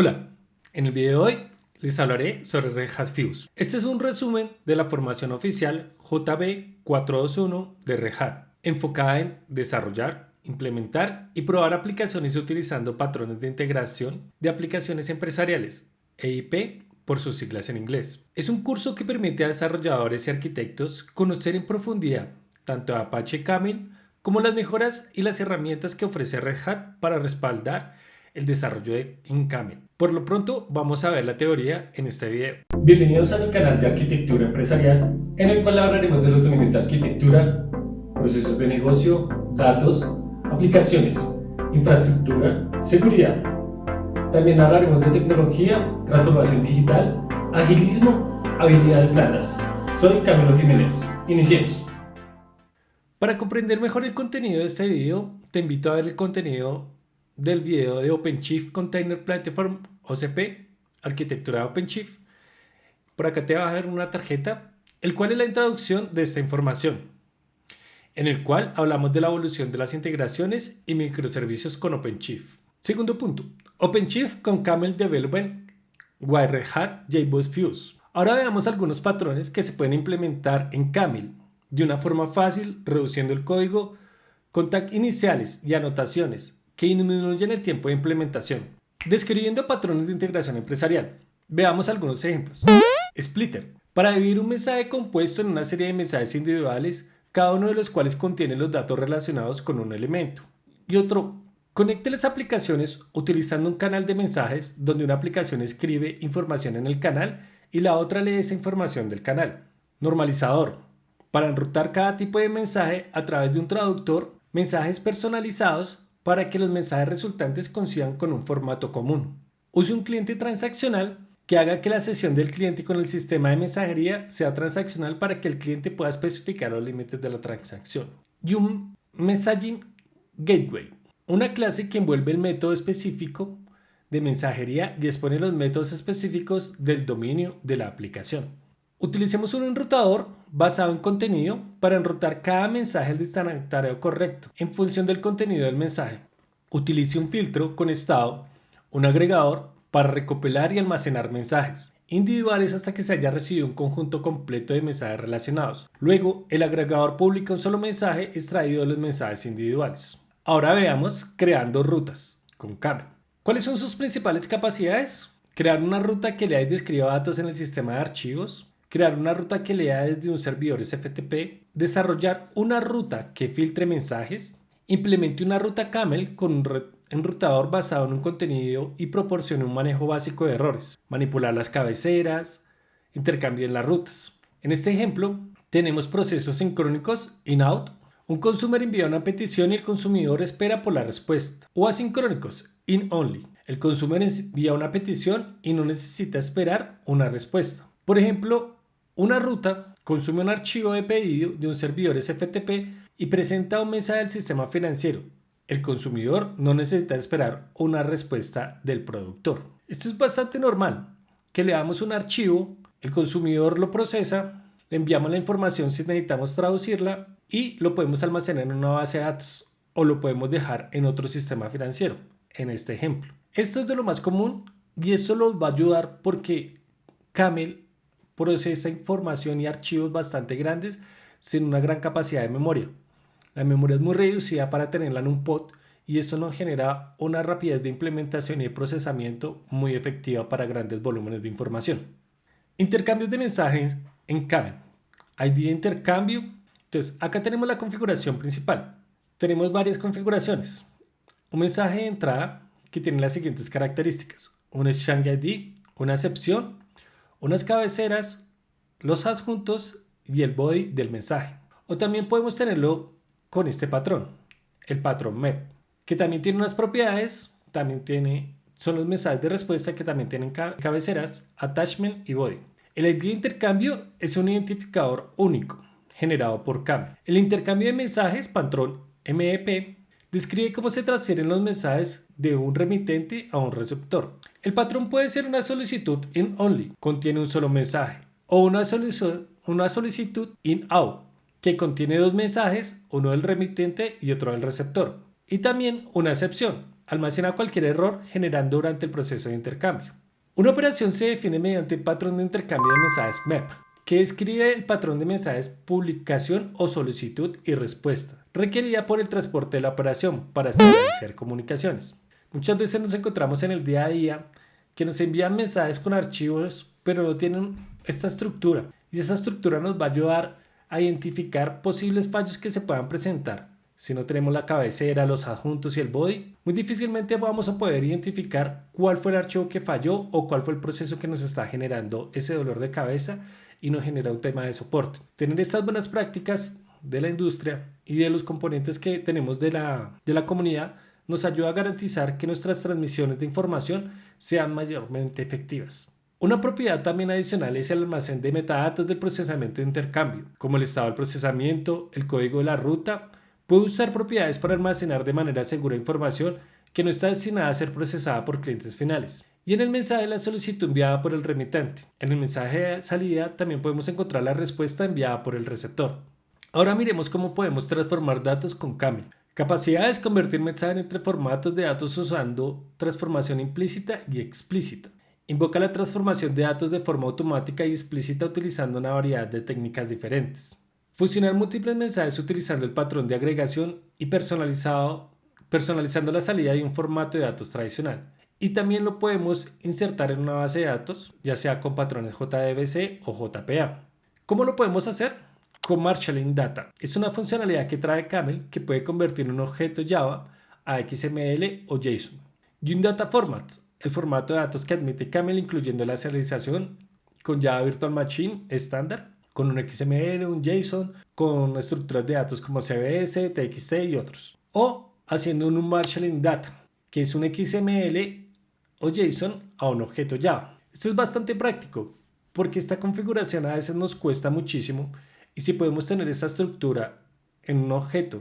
Hola, en el video de hoy les hablaré sobre Red Hat Fuse. Este es un resumen de la formación oficial JB421 de Red Hat, enfocada en desarrollar, implementar y probar aplicaciones utilizando patrones de integración de aplicaciones empresariales, EIP por sus siglas en inglés. Es un curso que permite a desarrolladores y arquitectos conocer en profundidad tanto a Apache Camel como las mejoras y las herramientas que ofrece Red Hat para respaldar el desarrollo en Camel. Por lo pronto, vamos a ver la teoría en este video. Bienvenidos a mi canal de arquitectura empresarial, en el cual hablaremos de los dominios de arquitectura, procesos de negocio, datos, aplicaciones, infraestructura, seguridad. También hablaremos de tecnología, transformación digital, agilismo, habilidades blandas. Soy Camilo Jiménez. Iniciemos. Para comprender mejor el contenido de este video, te invito a ver el contenido del video de OpenShift Container Platform OCP, arquitectura de OpenShift. Por acá te va a dar una tarjeta, el cual es la introducción de esta información, en el cual hablamos de la evolución de las integraciones y microservicios con OpenShift. Segundo punto, OpenShift con Camel Development Why Red Hat JBoss Fuse. Ahora veamos algunos patrones que se pueden implementar en Camel de una forma fácil, reduciendo el código con tags iniciales y anotaciones que disminuyen el tiempo de implementación. Describiendo patrones de integración empresarial. Veamos algunos ejemplos. Splitter. Para dividir un mensaje compuesto en una serie de mensajes individuales, cada uno de los cuales contiene los datos relacionados con un elemento. Y otro, conecte las aplicaciones utilizando un canal de mensajes donde una aplicación escribe información en el canal y la otra lee esa información del canal. Normalizador. Para enrutar cada tipo de mensaje a través de un traductor, mensajes personalizados para que los mensajes resultantes coincidan con un formato común. Use un cliente transaccional que haga que la sesión del cliente con el sistema de mensajería sea transaccional para que el cliente pueda especificar los límites de la transacción. Y un Messaging Gateway, una clase que envuelve el método específico de mensajería y expone los métodos específicos del dominio de la aplicación. Utilicemos un enrutador basado en contenido para enrutar cada mensaje al destinatario correcto en función del contenido del mensaje. Utilice un filtro con estado, un agregador para recopilar y almacenar mensajes individuales hasta que se haya recibido un conjunto completo de mensajes relacionados. Luego, el agregador publica un solo mensaje extraído de los mensajes individuales. Ahora veamos creando rutas con Camel. ¿Cuáles son sus principales capacidades? Crear una ruta que lea y describa datos en el sistema de archivos, crear una ruta que lea desde un servidor SFTP, desarrollar una ruta que filtre mensajes, implemente una ruta Camel con un enrutador basado en un contenido y proporcione un manejo básico de errores, manipular las cabeceras, intercambio en las rutas. En este ejemplo, tenemos procesos sincrónicos in-out. Un consumer envía una petición y el consumidor espera por la respuesta. O asincrónicos in-only. El consumer envía una petición y no necesita esperar una respuesta. Por ejemplo, una ruta consume un archivo de pedido de un servidor SFTP y presenta un mensaje al sistema financiero. El consumidor no necesita esperar una respuesta del productor. Esto es bastante normal, que le damos un archivo, el consumidor lo procesa, le enviamos la información si necesitamos traducirla y lo podemos almacenar en una base de datos o lo podemos dejar en otro sistema financiero, en este ejemplo. Esto es de lo más común y esto nos va a ayudar porque Camel procesa información y archivos bastante grandes sin una gran capacidad de memoria. La memoria es muy reducida para tenerla en un pod y esto nos genera una rapidez de implementación y de procesamiento muy efectiva para grandes volúmenes de información. Intercambios de mensajes en Camel. ID de intercambio. Entonces, acá tenemos la configuración principal. Tenemos varias configuraciones. Un mensaje de entrada que tiene las siguientes características: un Exchange ID, una excepción, unas cabeceras, los adjuntos y el body del mensaje. O también podemos tenerlo con este patrón, el patrón MEP, que también tiene unas propiedades, son los mensajes de respuesta que también tienen cabeceras, attachment y body. El ID de intercambio es un identificador único generado por Camel. El intercambio de mensajes, patrón MEP, describe cómo se transfieren los mensajes de un remitente a un receptor. El patrón puede ser una solicitud in-only, contiene un solo mensaje, o una solicitud in-out, que contiene dos mensajes, uno del remitente y otro del receptor. Y también una excepción, almacena cualquier error generando durante el proceso de intercambio. Una operación se define mediante un patrón de intercambio de mensajes MEP, que describe el patrón de mensajes publicación o solicitud y respuesta, requerida por el transporte de la operación para establecer comunicaciones. Muchas veces nos encontramos en el día a día que nos envían mensajes con archivos, pero no tienen esta estructura, y esa estructura nos va a ayudar a identificar posibles fallos que se puedan presentar. Si no tenemos la cabecera, los adjuntos y el body, muy difícilmente vamos a poder identificar cuál fue el archivo que falló o cuál fue el proceso que nos está generando ese dolor de cabeza y nos genera un tema de soporte. Tener estas buenas prácticas de la industria y de los componentes que tenemos de la comunidad nos ayuda a garantizar que nuestras transmisiones de información sean mayormente efectivas. Una propiedad también adicional es el almacén de metadatos del procesamiento de intercambio, como el estado del procesamiento, el código de la ruta. Puede usar propiedades para almacenar de manera segura información que no está destinada a ser procesada por clientes finales. Y en el mensaje de la solicitud enviada por el remitente. En el mensaje de salida también podemos encontrar la respuesta enviada por el receptor. Ahora miremos cómo podemos transformar datos con Camel. Capacidad es convertir mensajes entre formatos de datos usando transformación implícita y explícita. Invoca la transformación de datos de forma automática y explícita utilizando una variedad de técnicas diferentes. Fusionar múltiples mensajes utilizando el patrón de agregación y personalizando la salida de un formato de datos tradicional. Y también lo podemos insertar en una base de datos, ya sea con patrones JDBC o JPA. ¿Cómo lo podemos hacer? Con Marshalling Data. Es una funcionalidad que trae Camel que puede convertir un objeto Java a XML o JSON. Y un Data Format, el formato de datos que admite Camel incluyendo la serialización con Java Virtual Machine estándar, con un XML, un JSON, con estructuras de datos como CBS, TXT y otros. O haciendo un Marshalling Data, que es un XML o JSON a un objeto Java. Esto es bastante práctico, porque esta configuración a veces nos cuesta muchísimo, y si podemos tener esta estructura en un objeto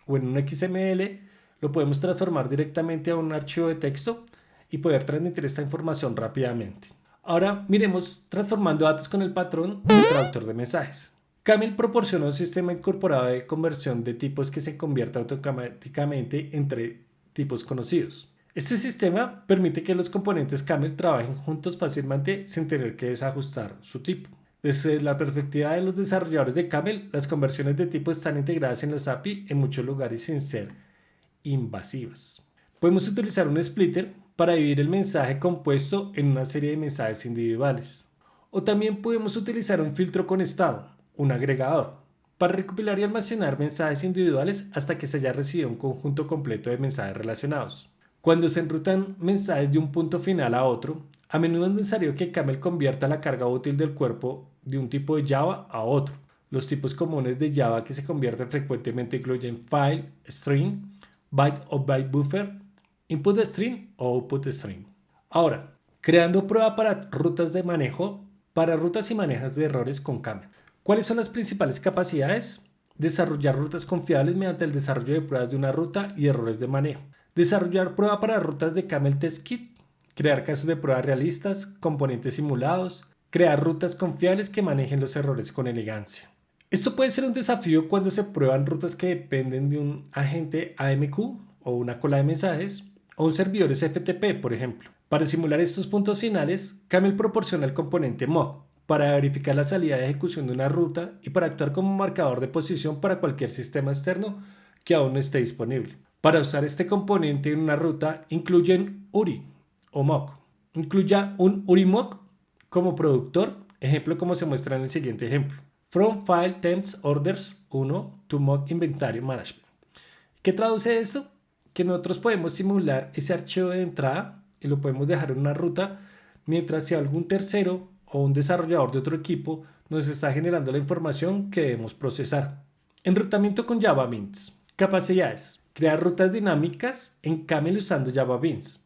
o en un XML, lo podemos transformar directamente a un archivo de texto y poder transmitir esta información rápidamente. Ahora miremos transformando datos con el patrón de traductor de mensajes. Camel proporciona un sistema incorporado de conversión de tipos que se convierte automáticamente entre tipos conocidos. Este sistema permite que los componentes Camel trabajen juntos fácilmente sin tener que desajustar su tipo. Desde la perspectiva de los desarrolladores de Camel, las conversiones de tipo están integradas en las API en muchos lugares sin ser invasivas. Podemos utilizar un splitter para dividir el mensaje compuesto en una serie de mensajes individuales. O también podemos utilizar un filtro con estado, un agregador, para recopilar y almacenar mensajes individuales hasta que se haya recibido un conjunto completo de mensajes relacionados. Cuando se enrutan mensajes de un punto final a otro, a menudo es necesario que Camel convierta la carga útil del cuerpo de un tipo de Java a otro. Los tipos comunes de Java que se convierten frecuentemente incluyen file, string, byte o byte buffer, input string o output string. Ahora, creando prueba para rutas de manejo, para rutas y manejos de errores con Camel. ¿Cuáles son las principales capacidades? Desarrollar rutas confiables mediante el desarrollo de pruebas de una ruta y errores de manejo. Desarrollar prueba para rutas de Camel Test Kit. Crear casos de pruebas realistas, componentes simulados. Crear rutas confiables que manejen los errores con elegancia. Esto puede ser un desafío cuando se prueban rutas que dependen de un agente AMQ o una cola de mensajes o un servidor FTP, por ejemplo. Para simular estos puntos finales, Camel proporciona el componente mock para verificar la salida de ejecución de una ruta y para actuar como marcador de posición para cualquier sistema externo que aún no esté disponible. Para usar este componente en una ruta, incluyen URI o mock. Incluya un URI mock como productor, ejemplo como se muestra en el siguiente ejemplo. From File Temps Orders 1 to Mock Inventory Management. ¿Qué traduce esto? Que nosotros podemos simular ese archivo de entrada y lo podemos dejar en una ruta, mientras si algún tercero o un desarrollador de otro equipo nos está generando la información que debemos procesar. Enrutamiento con Java Beans. Capacidades. Crear rutas dinámicas en Camel usando Java Beans.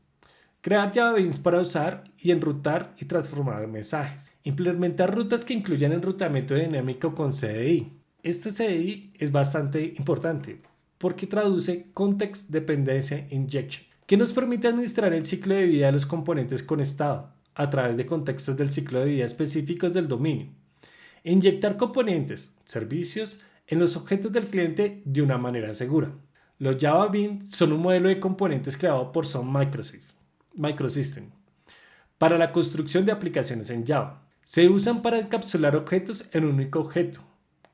Crear Java Beans para usar y enrutar y transformar mensajes. Implementar rutas que incluyan enrutamiento dinámico con CDI. Este CDI es bastante importante porque traduce Context Dependency Injection, que nos permite administrar el ciclo de vida de los componentes con estado a través de contextos del ciclo de vida específicos del dominio. Inyectar componentes, servicios, en los objetos del cliente de una manera segura. Los Java Beans son un modelo de componentes creado por Sun Microsystem para la construcción de aplicaciones en Java. Se usan para encapsular objetos en un único objeto,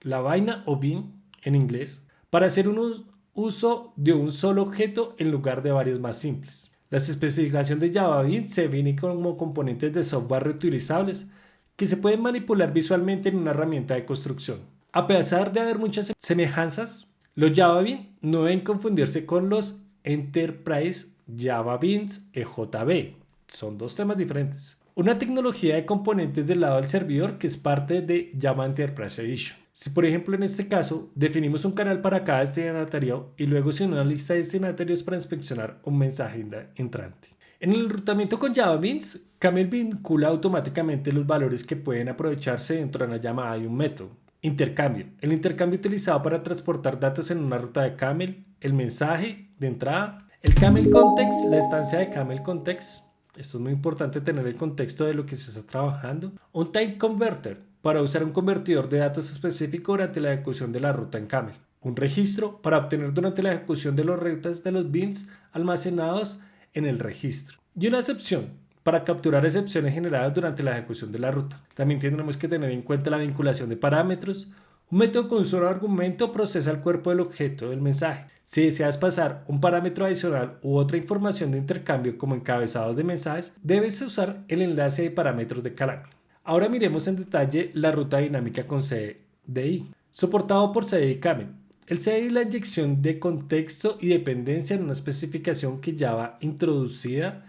la vaina o bean en inglés, para hacer un uso de un solo objeto en lugar de varios más simples. Las especificaciones de Java Bean se definen como componentes de software reutilizables que se pueden manipular visualmente en una herramienta de construcción. A pesar de haber muchas semejanzas, los Java Beans no deben confundirse con los Enterprise Java Beans EJB. Son dos temas diferentes. Una tecnología de componentes del lado del servidor que es parte de Java Enterprise Edition. Si por ejemplo en este caso definimos un canal para cada destinatario y luego si una lista de destinatarios para inspeccionar un mensaje entrante. En el enrutamiento con Java Beans, Camel vincula automáticamente los valores que pueden aprovecharse dentro de una llamada de un método. Intercambio. El intercambio utilizado para transportar datos en una ruta de Camel, el mensaje de entrada, el Camel Context, la instancia de Camel Context. Esto es muy importante tener el contexto de lo que se está trabajando. Un Time Converter para usar un convertidor de datos específico durante la ejecución de la ruta en Camel. Un registro para obtener durante la ejecución de las rutas de los beans almacenados en el registro. Y una excepción para capturar excepciones generadas durante la ejecución de la ruta. También tendremos que tener en cuenta la vinculación de parámetros. Un método con un solo argumento procesa el cuerpo del objeto del mensaje. Si deseas pasar un parámetro adicional u otra información de intercambio como encabezados de mensajes, debes usar el enlace de parámetros de Camel. Ahora miremos en detalle la ruta dinámica con CDI, soportado por CDI Camel. El CDI es la inyección de contexto y dependencia en una especificación que Java introducida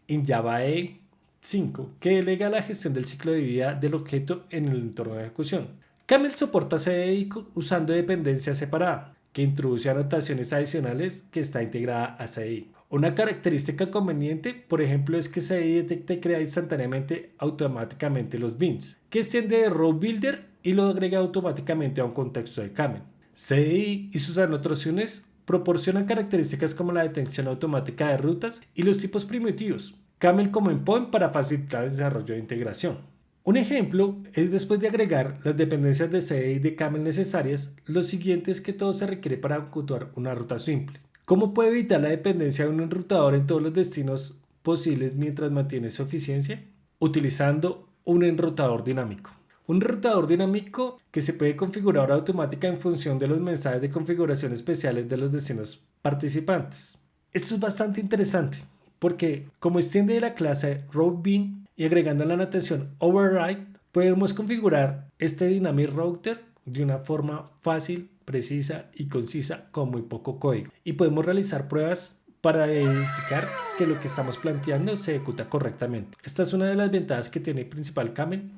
en Java EE 5, que delega la gestión del ciclo de vida del objeto en el entorno de ejecución. Camel soporta CDI usando dependencia separada, que introduce anotaciones adicionales que está integrada a CDI. Una característica conveniente, por ejemplo, es que CDI detecta y crea instantáneamente automáticamente los beans, que extiende de row builder y lo agrega automáticamente a un contexto de Camel. CDI y sus anotaciones proporcionan características como la detección automática de rutas y los tipos primitivos. Camel como endpoint para facilitar el desarrollo de integración. Un ejemplo es después de agregar las dependencias de CDI de Camel necesarias, lo siguiente es que todo se requiere para ejecutar una ruta simple. ¿Cómo puede evitar la dependencia de un enrutador en todos los destinos posibles mientras mantiene su eficiencia? Utilizando un enrutador dinámico. Un enrutador dinámico que se puede configurar automática en función de los mensajes de configuración especiales de los destinos participantes. Esto es bastante interesante porque como extiende de la clase RouteBean y agregando la anotación override, podemos configurar este Dynamic Router de una forma fácil, precisa y concisa con muy poco código. Y podemos realizar pruebas para verificar que lo que estamos planteando se ejecuta correctamente. Esta es una de las ventajas que tiene principal Camel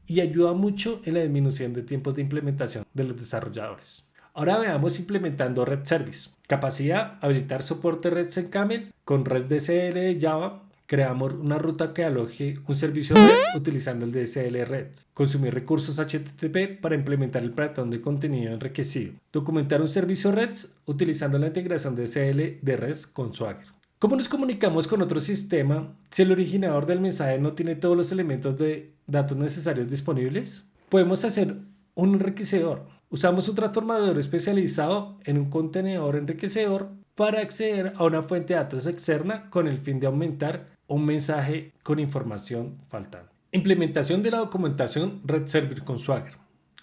y ayuda mucho en la disminución de tiempos de implementación de los desarrolladores. Ahora veamos implementando Red Service. Capacidad, habilitar soporte REST en Camel con Red DSL de Java. Creamos una ruta que aloje un servicio red utilizando el DSL red. Consumir recursos HTTP para implementar el patrón de contenido enriquecido. Documentar un servicio red utilizando la integración DSL de REST con Swagger. ¿Cómo nos comunicamos con otro sistema si el originador del mensaje no tiene todos los elementos de datos necesarios disponibles? Podemos hacer un enriquecedor. Usamos un transformador especializado en un contenedor enriquecedor para acceder a una fuente de datos externa con el fin de aumentar un mensaje con información faltante. Implementación de la documentación Red Server con Swagger.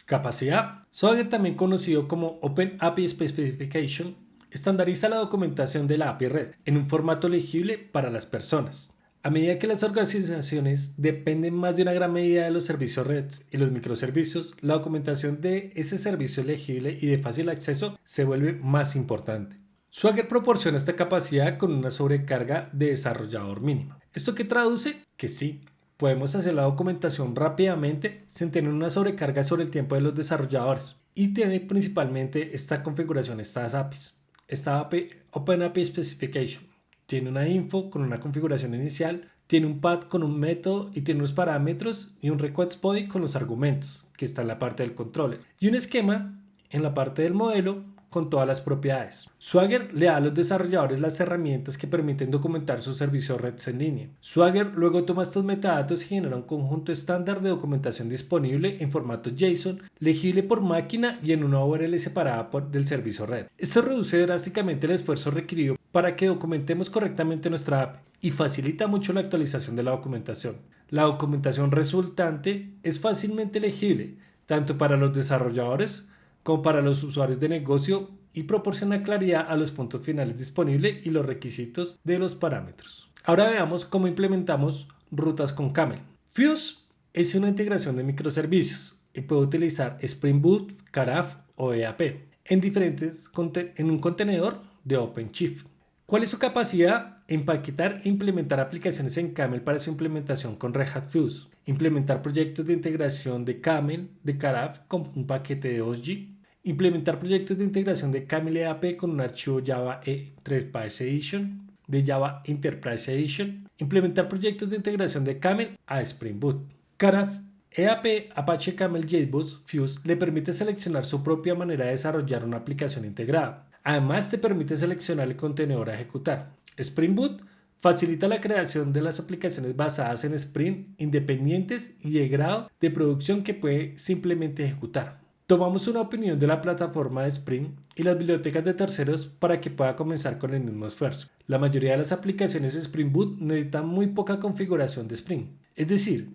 Capacidad. Swagger, también conocido como Open API Specification, estandariza la documentación de la API Red en un formato legible para las personas. A medida que las organizaciones dependen más de una gran medida de los servicios red y los microservicios, la documentación de ese servicio legible y de fácil acceso se vuelve más importante. Swagger proporciona esta capacidad con una sobrecarga de desarrollador mínima. ¿Esto qué traduce? Que sí, podemos hacer la documentación rápidamente sin tener una sobrecarga sobre el tiempo de los desarrolladores. Y tiene principalmente esta configuración, estas APIs. Esta API, Open API Specification, tiene una info con una configuración inicial, tiene un path con un método y tiene unos parámetros y un request body con los argumentos, que está en la parte del controller. Y un esquema en la parte del modelo con todas las propiedades. Swagger le da a los desarrolladores las herramientas que permiten documentar sus servicios redes en línea. Swagger luego toma estos metadatos y genera un conjunto estándar de documentación disponible en formato JSON, legible por máquina y en una URL separada del servicio red. Esto reduce drásticamente el esfuerzo requerido para que documentemos correctamente nuestra API y facilita mucho la actualización de la documentación. La documentación resultante es fácilmente legible, tanto para los desarrolladores como para los usuarios de negocio, y proporciona claridad a los puntos finales disponibles y los requisitos de los parámetros. Ahora veamos cómo implementamos rutas con Camel. Fuse es una integración de microservicios y puede utilizar Spring Boot, Karaf o EAP en un contenedor de OpenShift. ¿Cuál es su capacidad? Empaquetar e implementar aplicaciones en Camel para su implementación con Red Hat Fuse. Implementar proyectos de integración de Camel, de Karaf con un paquete de OSG. Implementar proyectos de integración de Camel EAP con un archivo Java Enterprise Edition, de Java Enterprise Edition. Implementar proyectos de integración de Camel a Spring Boot. Karaf EAP Apache Camel JBoss Fuse le permite seleccionar su propia manera de desarrollar una aplicación integrada. Además, te permite seleccionar el contenedor a ejecutar. Spring Boot facilita la creación de las aplicaciones basadas en Spring, independientes y de grado de producción que puede simplemente ejecutar. Tomamos una opinión de la plataforma de Spring y las bibliotecas de terceros para que pueda comenzar con el mismo esfuerzo. La mayoría de las aplicaciones Spring Boot necesitan muy poca configuración de Spring. Es decir,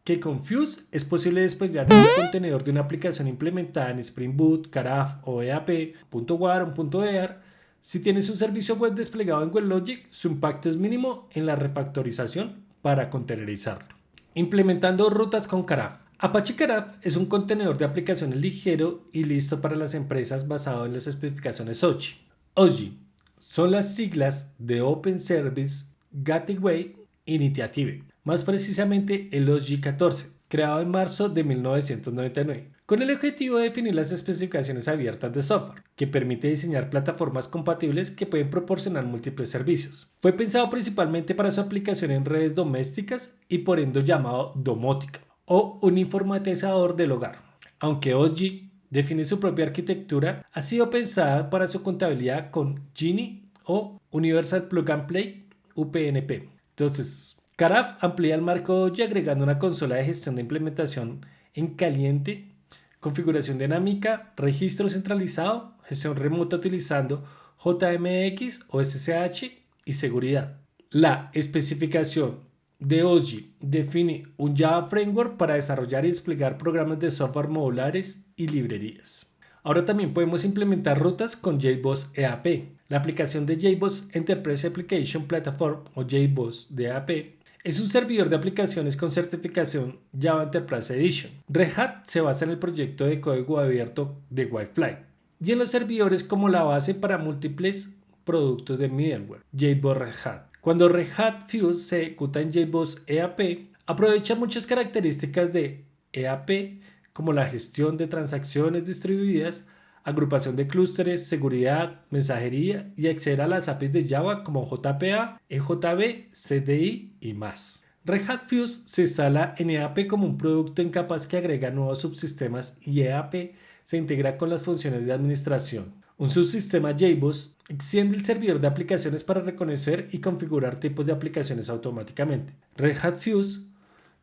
que con Fuse es posible desplegar un contenedor de una aplicación implementada en Spring Boot, Karaf o EAP.war o .ear. Si tienes un servicio web desplegado en WebLogic, su impacto es mínimo en la refactorización para containerizarlo. Implementando rutas con Karaf. Apache Karaf es un contenedor de aplicaciones ligero y listo para las empresas basado en las especificaciones OSG. OSG son las siglas de Open Service Gateway Initiative, más precisamente el OSG 14, creado en marzo de 1999, con el objetivo de definir las especificaciones abiertas de software, que permite diseñar plataformas compatibles que pueden proporcionar múltiples servicios. Fue pensado principalmente para su aplicación en redes domésticas y por ende llamado domótica, o un informatizador del hogar. Aunque OSG define su propia arquitectura, ha sido pensada para su compatibilidad con Genie o Universal Plug and Play UPnP. Entonces, Karaf amplía el marco OSG agregando una consola de gestión de implementación en caliente, configuración dinámica, registro centralizado, gestión remota utilizando JMX o SSH y seguridad. La especificación de OSG define un Java Framework para desarrollar y desplegar programas de software modulares y librerías. Ahora también podemos implementar rutas con JBoss EAP. La aplicación de JBoss Enterprise Application Platform o JBoss de EAP es un servidor de aplicaciones con certificación Java Enterprise Edition. Red Hat se basa en el proyecto de código abierto de Wi-Fi y en los servidores como la base para múltiples productos de middleware, JBoss Red Hat. Cuando Red Hat Fuse se ejecuta en JBoss EAP, aprovecha muchas características de EAP como la gestión de transacciones distribuidas, agrupación de clústeres, seguridad, mensajería y acceder a las APIs de Java como JPA, EJB, CDI y más. Red Hat Fuse se instala en EAP como un producto en capas que agrega nuevos subsistemas y EAP se integra con las funciones de administración. Un subsistema JBoss extiende el servidor de aplicaciones para reconocer y configurar tipos de aplicaciones automáticamente. Red Hat Fuse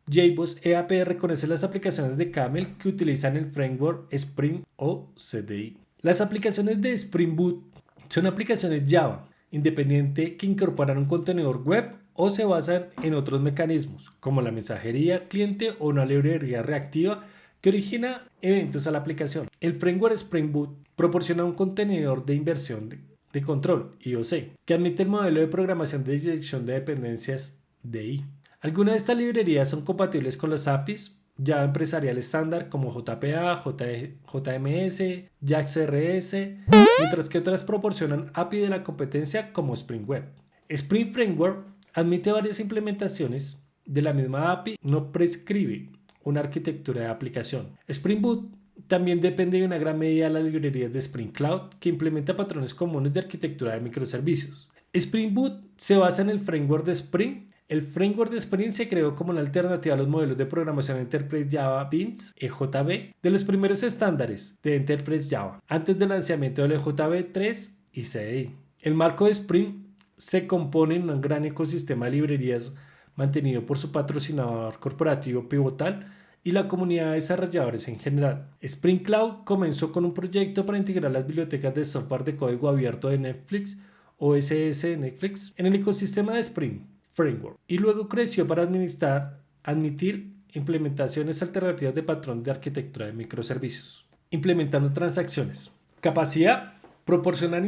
JBoss EAP reconoce las aplicaciones de Camel que utilizan el framework Spring o CDI. Las aplicaciones de Spring Boot son aplicaciones Java independiente que incorporan un contenedor web o se basan en otros mecanismos como la mensajería cliente o una librería reactiva que origina eventos a la aplicación. El framework Spring Boot proporciona un contenedor de inversión de control IOC que admite el modelo de programación de dirección de dependencias DI. Algunas de estas librerías son compatibles con las APIs Java empresarial estándar como JPA, JMS, JAX-RS, mientras que otras proporcionan API de la competencia como Spring Web. Spring Framework admite varias implementaciones de la misma API, no prescribe una arquitectura de aplicación. Spring Boot también depende de una gran medida de las librerías de Spring Cloud, que implementa patrones comunes de arquitectura de microservicios. Spring Boot se basa en el framework de Spring El framework de Spring se creó como una alternativa a los modelos de programación Enterprise Java Beans, EJB, de los primeros estándares de Enterprise Java, antes del lanzamiento del EJB 3 y CDI. El marco de Spring se compone en un gran ecosistema de librerías mantenido por su patrocinador corporativo Pivotal y la comunidad de desarrolladores en general. Spring Cloud comenzó con un proyecto para integrar las bibliotecas de software de código abierto de Netflix, OSS de Netflix, en el ecosistema de Spring Framework, y luego creció para admitir implementaciones alternativas de patrón de arquitectura de microservicios. Implementando transacciones. Capacidad: proporcionar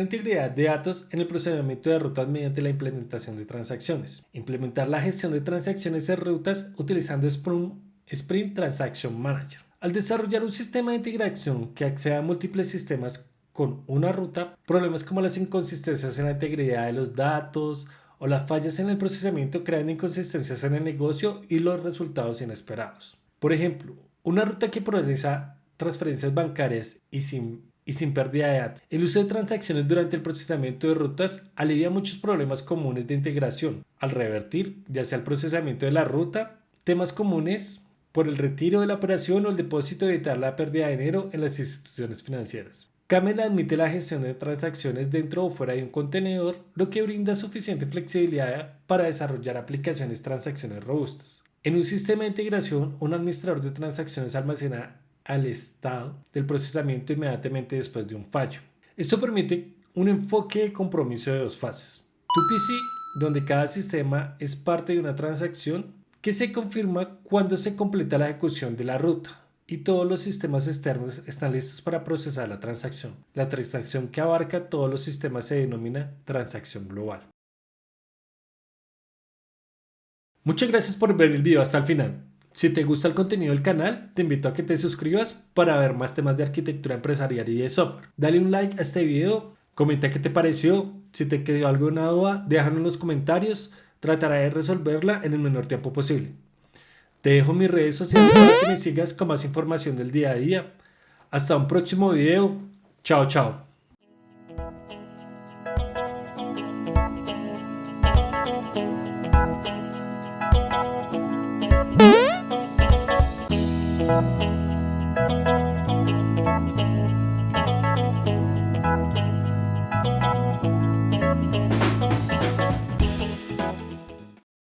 integridad de datos en el procesamiento de rutas mediante la implementación de transacciones. Implementar la gestión de transacciones de rutas utilizando Spring Transaction Manager. Al desarrollar un sistema de integración que acceda a múltiples sistemas con una ruta, problemas como las inconsistencias en la integridad de los datos o las fallas en el procesamiento crean inconsistencias en el negocio y los resultados inesperados. Por ejemplo, una ruta que procesa transferencias bancarias y sin pérdida de datos. El uso de transacciones durante el procesamiento de rutas alivia muchos problemas comunes de integración. Al revertir, ya sea el procesamiento de la ruta, temas comunes por el retiro de la operación o el depósito de evitar la pérdida de dinero en las instituciones financieras. Camel admite la gestión de transacciones dentro o fuera de un contenedor, lo que brinda suficiente flexibilidad para desarrollar aplicaciones transacciones robustas. En un sistema de integración, un administrador de transacciones almacena al estado del procesamiento inmediatamente después de un fallo. Esto permite un enfoque de compromiso de dos fases. 2PC, donde cada sistema es parte de una transacción que se confirma cuando se completa la ejecución de la ruta y todos los sistemas externos están listos para procesar la transacción. La transacción que abarca todos los sistemas se denomina transacción global. Muchas gracias por ver el video hasta el final. Si te gusta el contenido del canal, te invito a que te suscribas para ver más temas de arquitectura empresarial y de software. Dale un like a este video, comenta qué te pareció, si te quedó alguna duda, déjalo en los comentarios, trataré de resolverla en el menor tiempo posible. Te dejo mis redes sociales para que me sigas con más información del día a día. Hasta un próximo video. Chao, chao.